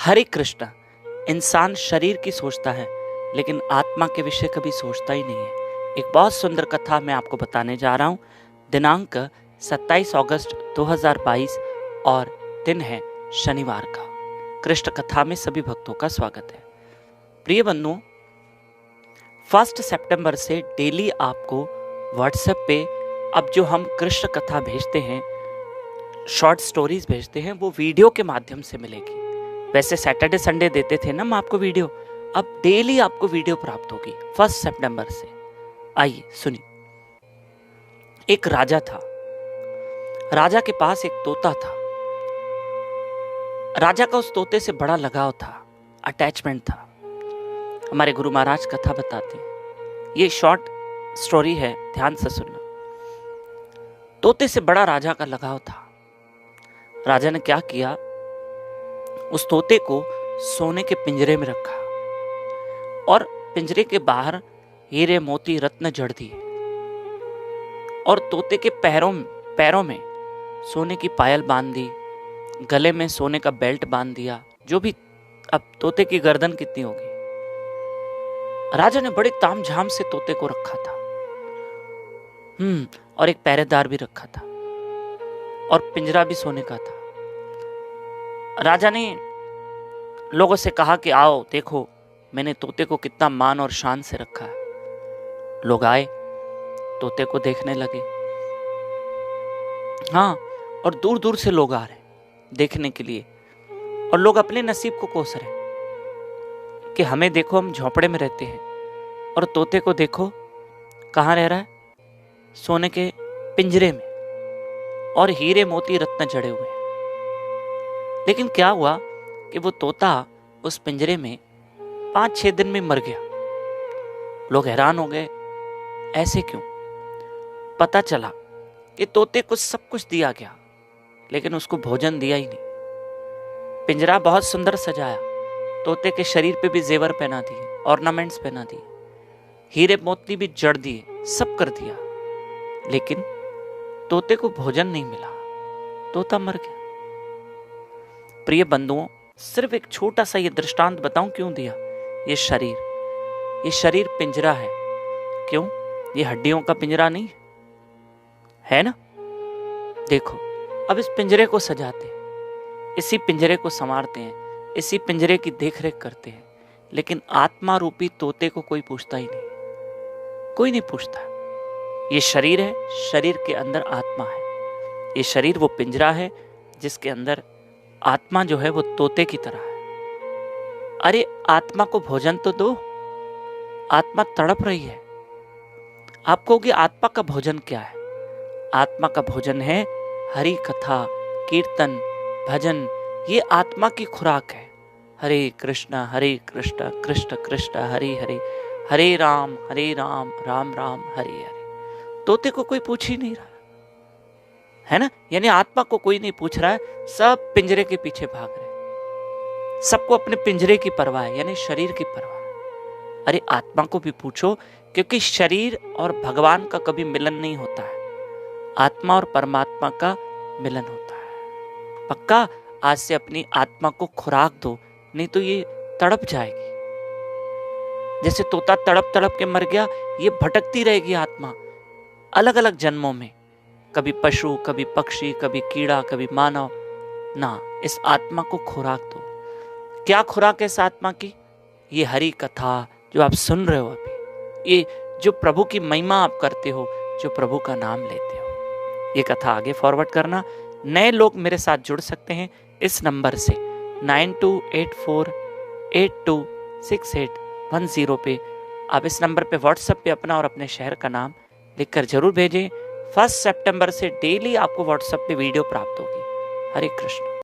हरे कृष्ण। इंसान शरीर की सोचता है लेकिन आत्मा के विषय कभी सोचता ही नहीं है। एक बहुत सुंदर कथा मैं आपको बताने जा रहा हूँ। दिनांक 27 अगस्त 2022 और दिन है शनिवार का। कृष्ण कथा में सभी भक्तों का स्वागत है। प्रिय बंधुओं, 1 सितंबर से डेली आपको व्हाट्सएप पे अब जो हम कृष्ण कथा भेजते हैं, शॉर्ट स्टोरीज भेजते हैं, वो वीडियो के माध्यम से मिलेगी। वैसे सैटरडे संडे देते थे ना हम आपको वीडियो, अब डेली आपको वीडियो प्राप्त होगी 1 सितंबर से। आइए सुनिए। एक राजा था। राजा के पास एक तोता था। राजा का उस तोते से बड़ा लगाव था, अटैचमेंट था। हमारे गुरु महाराज कथा बताते हैं, ये शॉर्ट स्टोरी है, ध्यान से सुनना। तोते से बड़ा राजा का लगाव था। राजा ने क्या किया, उस तोते को सोने के पिंजरे में रखा और पिंजरे के बाहर हीरे मोती रत्न जड़ दिए और तोते के पैरों में सोने की पायल बांध दी, गले में सोने का बेल्ट बांध दिया, जो भी, अब तोते की गर्दन कितनी होगी। राजा ने बड़े तामझाम से तोते को रखा था। और एक पहरेदार भी रखा था और पिंजरा भी सोने का था। राजा ने लोगों से कहा कि आओ देखो, मैंने तोते को कितना मान और शान से रखा है। लोग आए, तोते को देखने लगे। हाँ, और दूर दूर से लोग आ रहे देखने के लिए, और लोग अपने नसीब को कोस रहे कि हमें देखो, हम झोपड़े में रहते हैं, और तोते को देखो कहाँ रह रहा है, सोने के पिंजरे में, और हीरे मोती रत्न जड़े हुए हैं। लेकिन क्या हुआ कि वो तोता उस पिंजरे में 5-6 दिन में मर गया। लोग हैरान हो गए, ऐसे क्यों? पता चला कि तोते को सब कुछ दिया गया लेकिन उसको भोजन दिया ही नहीं। पिंजरा बहुत सुंदर सजाया, तोते के शरीर पे भी जेवर पहना दिए, ऑर्नामेंट्स पहना दिए, हीरे मोती भी जड़ दिए, सब कर दिया, लेकिन तोते को भोजन नहीं मिला, तोता मर गया। प्रिय बंधुओं, सिर्फ एक छोटा सा ये दृष्टांत बताऊं क्यों दिया। ये शरीर पिंजरा है। क्यों? ये हड्डियों का पिंजरा नहीं है ना? देखो, अब इस पिंजरे को सजाते हैं, इसी पिंजरे को संवारते हैं, इसी पिंजरे की देखरेख करते हैं, लेकिन आत्मा रूपी तोते को कोई पूछता ही नहीं, कोई नहीं पूछता। ये शरीर है, शरीर के अंदर आत्मा है। ये शरीर वो पिंजरा है जिसके अंदर आत्मा जो है वो तोते की तरह है। अरे आत्मा को भोजन तो दो, आत्मा तड़प रही है। आप कहोगे आत्मा का भोजन क्या है? आत्मा का भोजन है हरि कथा, कीर्तन, भजन। ये आत्मा की खुराक है। हरे कृष्णा कृष्ण कृष्ण हरे हरे, हरे राम राम राम हरे हरे। तोते को कोई पूछ ही नहीं रहा है ना, यानी आत्मा को कोई नहीं पूछ रहा है, सब पिंजरे के पीछे भाग रहे हैं। सबको अपने पिंजरे की परवाह है, यानी शरीर की परवाह है। अरे आत्मा को भी पूछो, क्योंकि शरीर और भगवान का कभी मिलन नहीं होता है, आत्मा और परमात्मा का मिलन होता है। पक्का आज से अपनी आत्मा को खुराक दो, नहीं तो ये तड़प जाएगी। जैसे तोता तड़प तड़प के मर गया, ये भटकती रहेगी आत्मा अलग अलग जन्मों में, कभी पशु, कभी पक्षी, कभी कीड़ा, कभी मानव। ना, इस आत्मा को खुराक दो। क्या खुराक है इस आत्मा की? ये हरि कथा जो आप सुन रहे हो अभी, ये जो प्रभु की महिमा आप करते हो, जो प्रभु का नाम लेते हो, ये कथा आगे फॉरवर्ड करना। नए लोग मेरे साथ जुड़ सकते हैं इस नंबर से 9284826810 पे। आप इस नंबर पे व्हाट्सएप पे अपना और अपने शहर का नाम लिखकर जरूर भेजें। 1 सितंबर से डेली आपको व्हाट्सएप पे वीडियो प्राप्त होगी। हरे कृष्ण।